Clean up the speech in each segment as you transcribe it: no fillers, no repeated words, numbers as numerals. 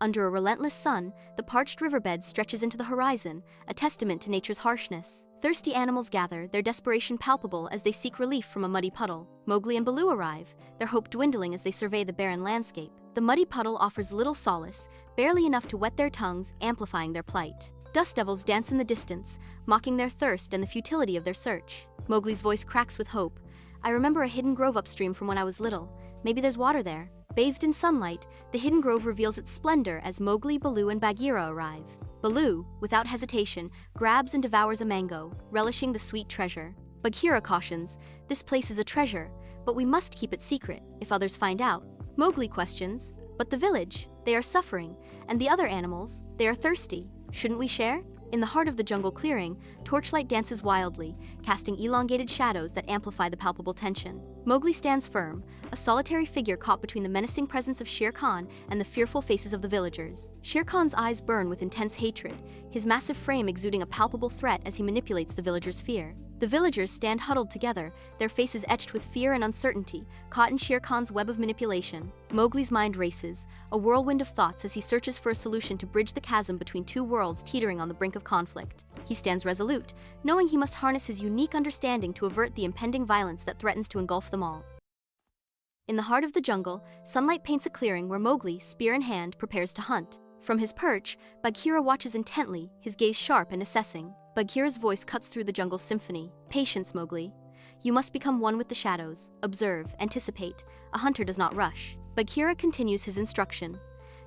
Under a relentless sun, the parched riverbed stretches into the horizon, a testament to nature's harshness. Thirsty animals gather, their desperation palpable as they seek relief from a muddy puddle. Mowgli and Baloo arrive, their hope dwindling as they survey the barren landscape. The muddy puddle offers little solace, barely enough to wet their tongues, amplifying their plight. Dust devils dance in the distance, mocking their thirst and the futility of their search. Mowgli's voice cracks with hope. I remember a hidden grove upstream from when I was little. Maybe there's water there. Bathed in sunlight, the hidden grove reveals its splendor as Mowgli, Baloo, and Bagheera arrive. Baloo, without hesitation, grabs and devours a mango, relishing the sweet treasure. Bagheera cautions, this place is a treasure, but we must keep it secret, if others find out. Mowgli questions, but the village, they are suffering, and the other animals, they are thirsty. Shouldn't we share? In the heart of the jungle clearing, torchlight dances wildly, casting elongated shadows that amplify the palpable tension. Mowgli stands firm, a solitary figure caught between the menacing presence of Shere Khan and the fearful faces of the villagers. Shere Khan's eyes burn with intense hatred, his massive frame exuding a palpable threat as he manipulates the villagers' fear. The villagers stand huddled together, their faces etched with fear and uncertainty, caught in Shere Khan's web of manipulation. Mowgli's mind races, a whirlwind of thoughts as he searches for a solution to bridge the chasm between two worlds teetering on the brink of conflict. He stands resolute, knowing he must harness his unique understanding to avert the impending violence that threatens to engulf them all. In the heart of the jungle, sunlight paints a clearing where Mowgli, spear in hand, prepares to hunt. From his perch, Bagheera watches intently, his gaze sharp and assessing. Bagheera's voice cuts through the jungle's symphony. Patience, Mowgli. You must become one with the shadows. Observe, anticipate. A hunter does not rush. Bagheera continues his instruction.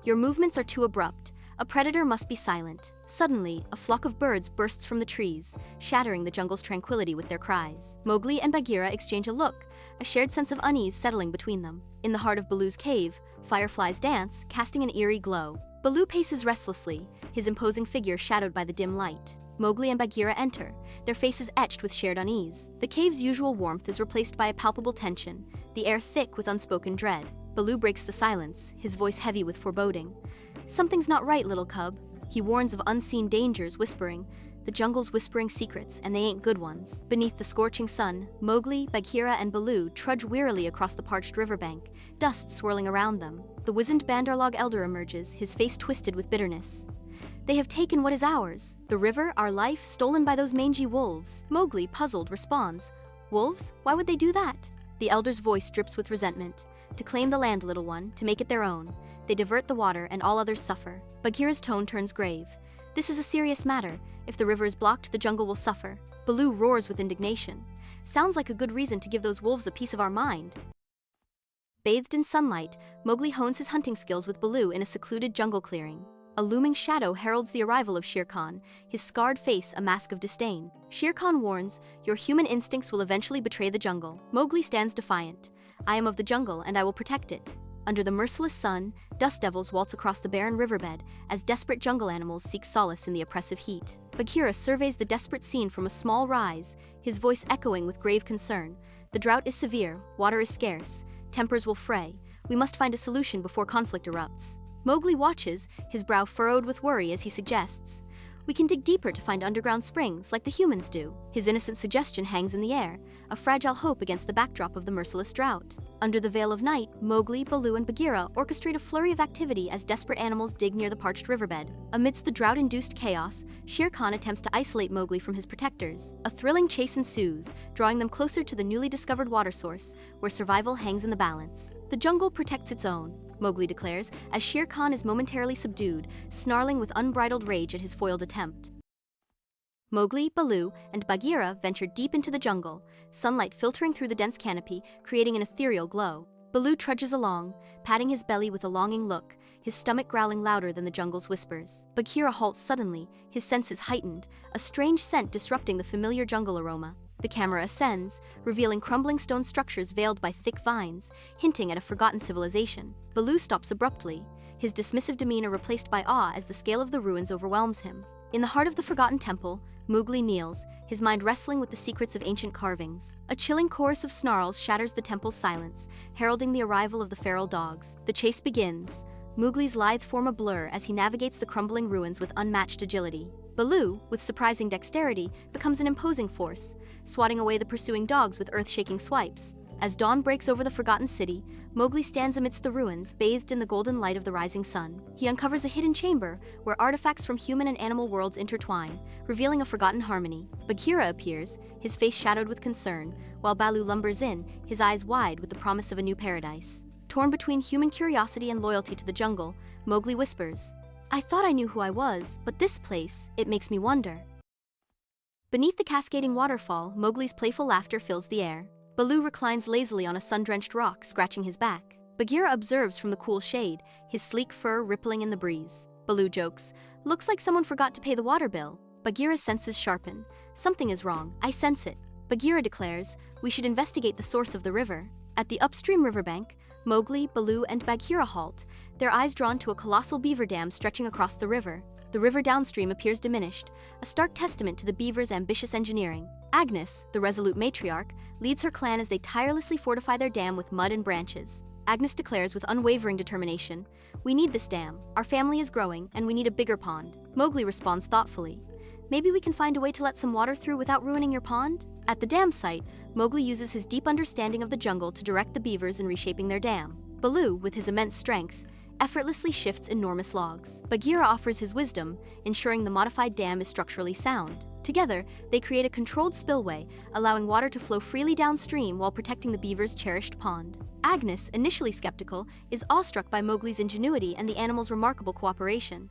Your movements are too abrupt. A predator must be silent. Suddenly, a flock of birds bursts from the trees, shattering the jungle's tranquility with their cries. Mowgli and Bagheera exchange a look, a shared sense of unease settling between them. In the heart of Baloo's cave, fireflies dance, casting an eerie glow. Baloo paces restlessly, his imposing figure shadowed by the dim light. Mowgli and Bagheera enter, their faces etched with shared unease. The cave's usual warmth is replaced by a palpable tension, the air thick with unspoken dread. Baloo breaks the silence, his voice heavy with foreboding. Something's not right, little cub. He warns of unseen dangers, whispering, the jungle's whispering secrets, and they ain't good ones. Beneath the scorching sun, Mowgli, Bagheera, and Baloo trudge wearily across the parched riverbank, dust swirling around them. The wizened Bandarlog elder emerges, his face twisted with bitterness. They have taken what is ours, the river, our life, stolen by those mangy wolves. Mowgli, puzzled, responds, wolves? Why would they do that? The elder's voice drips with resentment. To claim the land, little one, to make it their own. They divert the water and all others suffer. Bagheera's tone turns grave. This is a serious matter. If the river is blocked, the jungle will suffer. Baloo roars with indignation. Sounds like a good reason to give those wolves a piece of our mind. Bathed in sunlight, Mowgli hones his hunting skills with Baloo in a secluded jungle clearing. A looming shadow heralds the arrival of Shere Khan, his scarred face a mask of disdain. Shere Khan warns, your human instincts will eventually betray the jungle. Mowgli stands defiant. I am of the jungle and I will protect it. Under the merciless sun, dust devils waltz across the barren riverbed as desperate jungle animals seek solace in the oppressive heat. Bagheera surveys the desperate scene from a small rise, his voice echoing with grave concern. The drought is severe, water is scarce, tempers will fray. We must find a solution before conflict erupts. Mowgli watches, his brow furrowed with worry as he suggests, we can dig deeper to find underground springs like the humans do. His innocent suggestion hangs in the air, a fragile hope against the backdrop of the merciless drought. Under the veil of night, Mowgli, Baloo, and Bagheera orchestrate a flurry of activity as desperate animals dig near the parched riverbed. Amidst the drought-induced chaos, Shere Khan attempts to isolate Mowgli from his protectors. A thrilling chase ensues, drawing them closer to the newly discovered water source, where survival hangs in the balance. The jungle protects its own, Mowgli declares, as Shere Khan is momentarily subdued, snarling with unbridled rage at his foiled attempt. Mowgli, Baloo, and Bagheera venture deep into the jungle, sunlight filtering through the dense canopy, creating an ethereal glow. Baloo trudges along, patting his belly with a longing look, his stomach growling louder than the jungle's whispers. Bagheera halts suddenly, his senses heightened, a strange scent disrupting the familiar jungle aroma. The camera ascends, revealing crumbling stone structures veiled by thick vines, hinting at a forgotten civilization. Baloo stops abruptly, his dismissive demeanor replaced by awe as the scale of the ruins overwhelms him. In the heart of the forgotten temple, Mowgli kneels, his mind wrestling with the secrets of ancient carvings. A chilling chorus of snarls shatters the temple's silence, heralding the arrival of the feral dogs. The chase begins, Mowgli's lithe form a blur as he navigates the crumbling ruins with unmatched agility. Baloo, with surprising dexterity, becomes an imposing force, swatting away the pursuing dogs with earth-shaking swipes. As dawn breaks over the forgotten city, Mowgli stands amidst the ruins, bathed in the golden light of the rising sun. He uncovers a hidden chamber where artifacts from human and animal worlds intertwine, revealing a forgotten harmony. Bagheera appears, his face shadowed with concern, while Baloo lumbers in, his eyes wide with the promise of a new paradise. Torn between human curiosity and loyalty to the jungle, Mowgli whispers, "I thought I knew who I was, but this place, it makes me wonder." Beneath the cascading waterfall, Mowgli's playful laughter fills the air. Baloo reclines lazily on a sun-drenched rock, scratching his back. Bagheera observes from the cool shade, his sleek fur rippling in the breeze. Baloo jokes, "Looks like someone forgot to pay the water bill." Bagheera's senses sharpen. "Something is wrong, I sense it." Bagheera declares, "We should investigate the source of the river." At the upstream riverbank, Mowgli, Baloo, and Bagheera halt, their eyes drawn to a colossal beaver dam stretching across the river. The river downstream appears diminished, a stark testament to the beavers' ambitious engineering. Agnes, the resolute matriarch, leads her clan as they tirelessly fortify their dam with mud and branches. Agnes declares with unwavering determination, "We need this dam, our family is growing, and we need a bigger pond." Mowgli responds thoughtfully, "Maybe we can find a way to let some water through without ruining your pond?" At the dam site, Mowgli uses his deep understanding of the jungle to direct the beavers in reshaping their dam. Baloo, with his immense strength, effortlessly shifts enormous logs. Bagheera offers his wisdom, ensuring the modified dam is structurally sound. Together, they create a controlled spillway, allowing water to flow freely downstream while protecting the beavers' cherished pond. Agnes, initially skeptical, is awestruck by Mowgli's ingenuity and the animals' remarkable cooperation.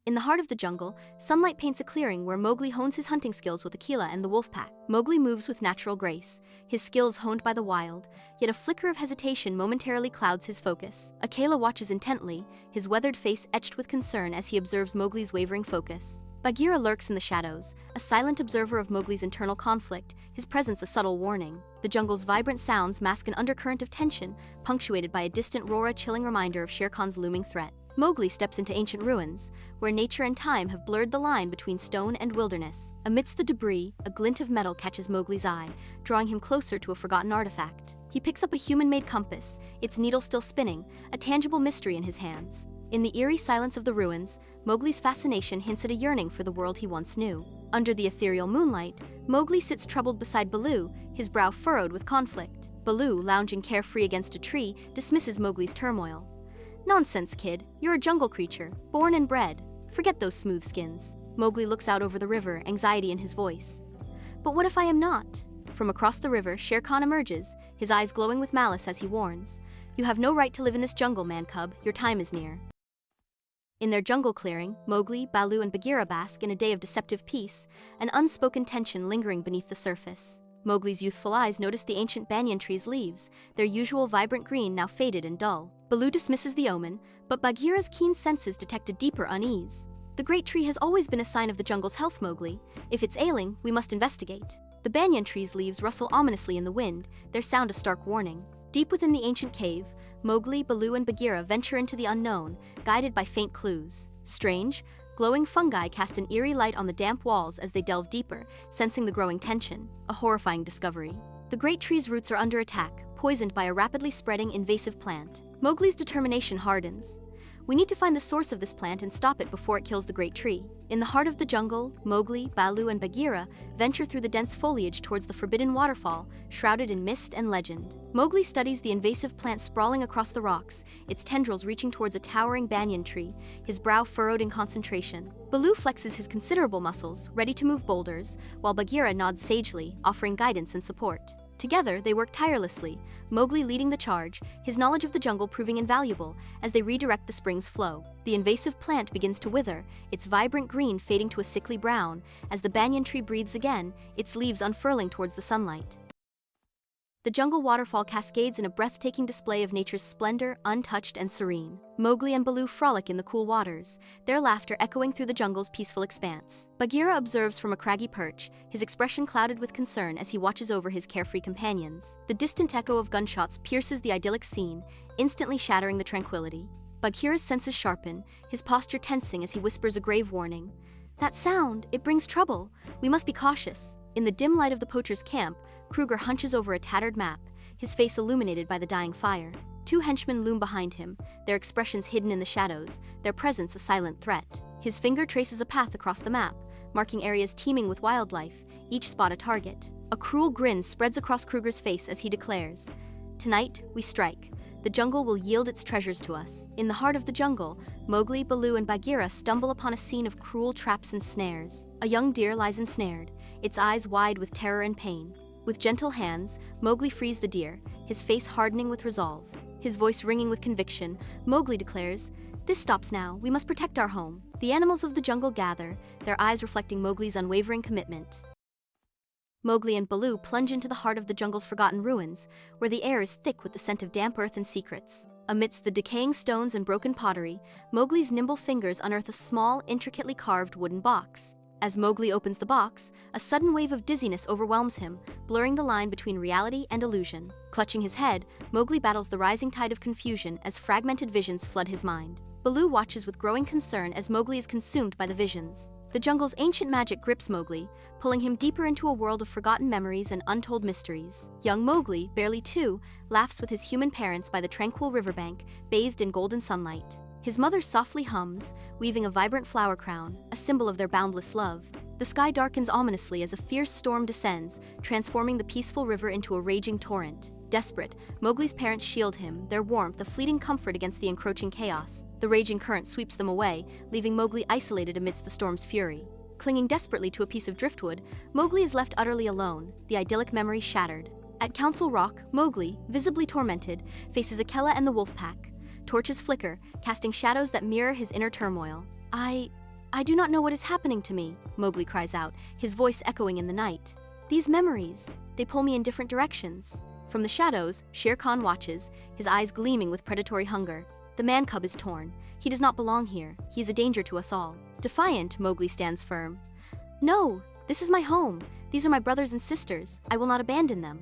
In the heart of the jungle, sunlight paints a clearing where Mowgli hones his hunting skills with Akela and the wolf pack. Mowgli moves with natural grace, his skills honed by the wild, yet a flicker of hesitation momentarily clouds his focus. Akela watches intently, his weathered face etched with concern as he observes Mowgli's wavering focus. Bagheera lurks in the shadows, a silent observer of Mowgli's internal conflict, his presence a subtle warning. The jungle's vibrant sounds mask an undercurrent of tension, punctuated by a distant roar, a chilling reminder of Shere Khan's looming threat. Mowgli steps into ancient ruins, where nature and time have blurred the line between stone and wilderness. Amidst the debris, a glint of metal catches Mowgli's eye, drawing him closer to a forgotten artifact. He picks up a human-made compass, its needle still spinning, a tangible mystery in his hands. In the eerie silence of the ruins, Mowgli's fascination hints at a yearning for the world he once knew. Under the ethereal moonlight, Mowgli sits troubled beside Baloo, his brow furrowed with conflict. Baloo, lounging carefree against a tree, dismisses Mowgli's turmoil. "Nonsense, kid. You're a jungle creature, born and bred. Forget those smooth skins." Mowgli looks out over the river, anxiety in his voice. "But what if I am not?" From across the river, Shere Khan emerges, his eyes glowing with malice as he warns, "You have no right to live in this jungle, man-cub. Your time is near." In their jungle clearing, Mowgli, Baloo, and Bagheera bask in a day of deceptive peace, an unspoken tension lingering beneath the surface. Mowgli's youthful eyes notice the ancient banyan tree's leaves, their usual vibrant green now faded and dull. Baloo dismisses the omen, but Bagheera's keen senses detect a deeper unease. "The great tree has always been a sign of the jungle's health, Mowgli. If it's ailing, we must investigate." The banyan tree's leaves rustle ominously in the wind, their sound a stark warning. Deep within the ancient cave, Mowgli, Baloo, and Bagheera venture into the unknown, guided by faint clues. Strange, glowing fungi cast an eerie light on the damp walls as they delve deeper, sensing the growing tension. A horrifying discovery. The great tree's roots are under attack, poisoned by a rapidly spreading invasive plant. Mowgli's determination hardens. "We need to find the source of this plant and stop it before it kills the great tree." In the heart of the jungle, Mowgli, Baloo, and Bagheera venture through the dense foliage towards the forbidden waterfall, shrouded in mist and legend. Mowgli studies the invasive plant sprawling across the rocks, its tendrils reaching towards a towering banyan tree, his brow furrowed in concentration. Baloo flexes his considerable muscles, ready to move boulders, while Bagheera nods sagely, offering guidance and support. Together, they work tirelessly, Mowgli leading the charge, his knowledge of the jungle proving invaluable as they redirect the spring's flow. The invasive plant begins to wither, its vibrant green fading to a sickly brown, as the banyan tree breathes again, its leaves unfurling towards the sunlight. The jungle waterfall cascades in a breathtaking display of nature's splendor, untouched and serene. Mowgli and Baloo frolic in the cool waters, their laughter echoing through the jungle's peaceful expanse. Bagheera observes from a craggy perch, his expression clouded with concern as he watches over his carefree companions. The distant echo of gunshots pierces the idyllic scene, instantly shattering the tranquility. Bagheera's senses sharpen, his posture tensing as he whispers a grave warning. "That sound, it brings trouble. We must be cautious." In the dim light of the poacher's camp, Kruger hunches over a tattered map, his face illuminated by the dying fire. Two henchmen loom behind him, their expressions hidden in the shadows, their presence a silent threat. His finger traces a path across the map, marking areas teeming with wildlife, each spot a target. A cruel grin spreads across Kruger's face as he declares, "Tonight, we strike. The jungle will yield its treasures to us." In the heart of the jungle, Mowgli, Baloo, and Bagheera stumble upon a scene of cruel traps and snares. A young deer lies ensnared, its eyes wide with terror and pain. With gentle hands, Mowgli frees the deer, his face hardening with resolve. His voice ringing with conviction, Mowgli declares, "This stops now. We must protect our home." The animals of the jungle gather, their eyes reflecting Mowgli's unwavering commitment. Mowgli and Baloo plunge into the heart of the jungle's forgotten ruins, where the air is thick with the scent of damp earth and secrets. Amidst the decaying stones and broken pottery, Mowgli's nimble fingers unearth a small, intricately carved wooden box. As Mowgli opens the box, a sudden wave of dizziness overwhelms him, blurring the line between reality and illusion. Clutching his head, Mowgli battles the rising tide of confusion as fragmented visions flood his mind. Baloo watches with growing concern as Mowgli is consumed by the visions. The jungle's ancient magic grips Mowgli, pulling him deeper into a world of forgotten memories and untold mysteries. Young Mowgli, barely 2, laughs with his human parents by the tranquil riverbank, bathed in golden sunlight. His mother softly hums, weaving a vibrant flower crown, a symbol of their boundless love. The sky darkens ominously as a fierce storm descends, transforming the peaceful river into a raging torrent. Desperate, Mowgli's parents shield him, their warmth a fleeting comfort against the encroaching chaos. The raging current sweeps them away, leaving Mowgli isolated amidst the storm's fury. Clinging desperately to a piece of driftwood, Mowgli is left utterly alone, the idyllic memory shattered. At Council Rock, Mowgli, visibly tormented, faces Akela and the wolf pack. Torches flicker, casting shadows that mirror his inner turmoil. I do not know what is happening to me," Mowgli cries out, his voice echoing in the night. "These memories, they pull me in different directions." From the shadows, Shere Khan watches, his eyes gleaming with predatory hunger. The man cub is torn. He does not belong here. He is a danger to us all. Defiant, Mowgli stands firm. "No, this is my home. These are my brothers and sisters. I will not abandon them."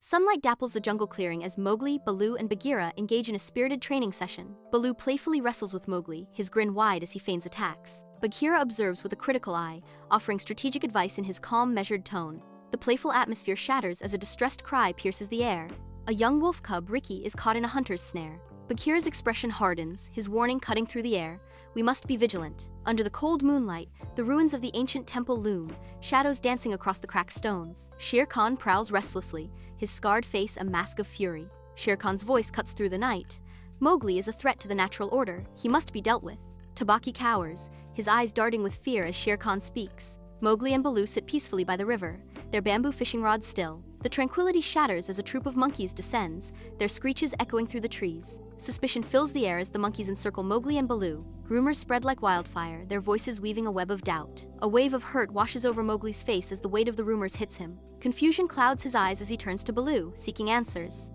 Sunlight dapples the jungle clearing as Mowgli, Baloo, and Bagheera engage in a spirited training session. Baloo playfully wrestles with Mowgli, his grin wide as he feigns attacks. Bagheera observes with a critical eye, offering strategic advice in his calm, measured tone. The playful atmosphere shatters as a distressed cry pierces the air. A young wolf cub, Riki, is caught in a hunter's snare. Bagheera's expression hardens, his warning cutting through the air. We must be vigilant. Under the cold moonlight, the ruins of the ancient temple loom, shadows dancing across the cracked stones. Shere Khan prowls restlessly, his scarred face a mask of fury. Shere Khan's voice cuts through the night. Mowgli is a threat to the natural order. He must be dealt with. Tabaki cowers, his eyes darting with fear as Shere Khan speaks. Mowgli and Baloo sit peacefully by the river, their bamboo fishing rods still. The tranquility shatters as a troop of monkeys descends, their screeches echoing through the trees. Suspicion fills the air as the monkeys encircle Mowgli and Baloo. Rumors spread like wildfire, their voices weaving a web of doubt. A wave of hurt washes over Mowgli's face as the weight of the rumors hits him. Confusion clouds his eyes as he turns to Baloo, seeking answers.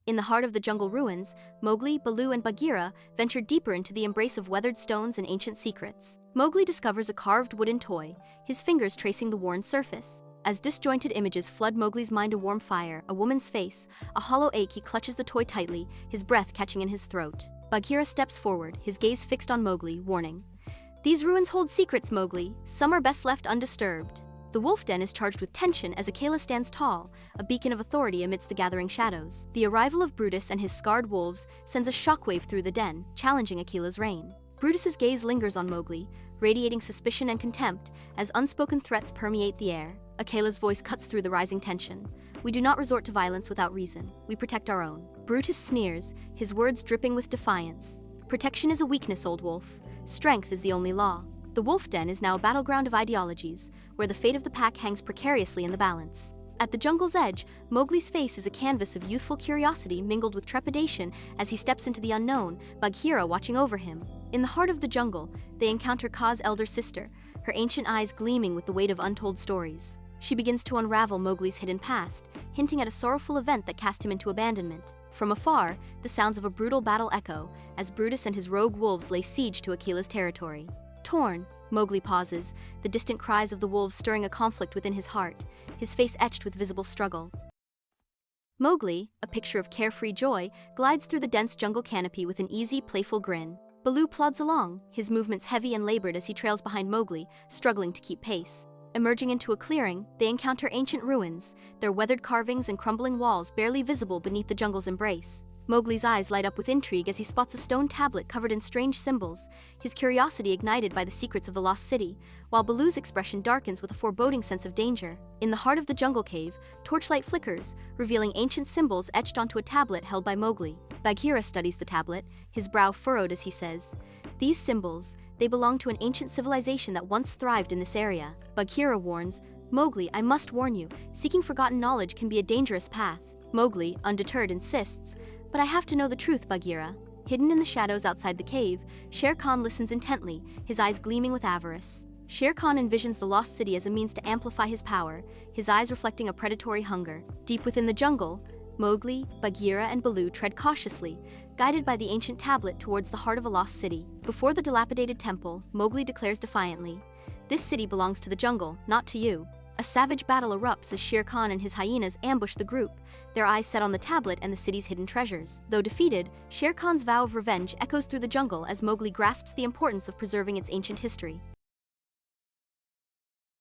In the heart of the jungle ruins, Mowgli, Baloo, and Bagheera venture deeper into the embrace of weathered stones and ancient secrets. Mowgli discovers a carved wooden toy, his fingers tracing the worn surface. As disjointed images flood Mowgli's mind, a warm fire, a woman's face, a hollow ache, he clutches the toy tightly, his breath catching in his throat. Bagheera steps forward, his gaze fixed on Mowgli, warning. "These ruins hold secrets, Mowgli. Some are best left undisturbed." The wolf den is charged with tension as Akela stands tall, a beacon of authority amidst the gathering shadows. The arrival of Brutus and his scarred wolves sends a shockwave through the den, challenging Akela's reign. Brutus's gaze lingers on Mowgli, radiating suspicion and contempt as unspoken threats permeate the air. Akela's voice cuts through the rising tension. "We do not resort to violence without reason. We protect our own." Brutus sneers, his words dripping with defiance. "Protection is a weakness, old wolf. Strength is the only law." The wolf den is now a battleground of ideologies, where the fate of the pack hangs precariously in the balance. At the jungle's edge, Mowgli's face is a canvas of youthful curiosity mingled with trepidation as he steps into the unknown, Bagheera watching over him. In the heart of the jungle, they encounter Kaa's elder sister, her ancient eyes gleaming with the weight of untold stories. She begins to unravel Mowgli's hidden past, hinting at a sorrowful event that cast him into abandonment. From afar, the sounds of a brutal battle echo, as Brutus and his rogue wolves lay siege to Akela's territory. Torn, Mowgli pauses, the distant cries of the wolves stirring a conflict within his heart, his face etched with visible struggle. Mowgli, a picture of carefree joy, glides through the dense jungle canopy with an easy, playful grin. Baloo plods along, his movements heavy and labored as he trails behind Mowgli, struggling to keep pace. Emerging into a clearing, they encounter ancient ruins, their weathered carvings and crumbling walls barely visible beneath the jungle's embrace. Mowgli's eyes light up with intrigue as he spots a stone tablet covered in strange symbols, his curiosity ignited by the secrets of the lost city, while Baloo's expression darkens with a foreboding sense of danger. In the heart of the jungle cave, torchlight flickers, revealing ancient symbols etched onto a tablet held by Mowgli. Bagheera studies the tablet, his brow furrowed as he says, "These symbols, they belong to an ancient civilization that once thrived in this area." Bagheera warns, "Mowgli, I must warn you, seeking forgotten knowledge can be a dangerous path." Mowgli, undeterred, insists, "But I have to know the truth, Bagheera." Hidden in the shadows outside the cave, Shere Khan listens intently, his eyes gleaming with avarice. Shere Khan envisions the lost city as a means to amplify his power, his eyes reflecting a predatory hunger. Deep within the jungle, Mowgli, Bagheera, and Baloo tread cautiously, guided by the ancient tablet towards the heart of a lost city. Before the dilapidated temple, Mowgli declares defiantly, "This city belongs to the jungle, not to you." A savage battle erupts as Shere Khan and his hyenas ambush the group, their eyes set on the tablet and the city's hidden treasures. Though defeated, Shere Khan's vow of revenge echoes through the jungle as Mowgli grasps the importance of preserving its ancient history.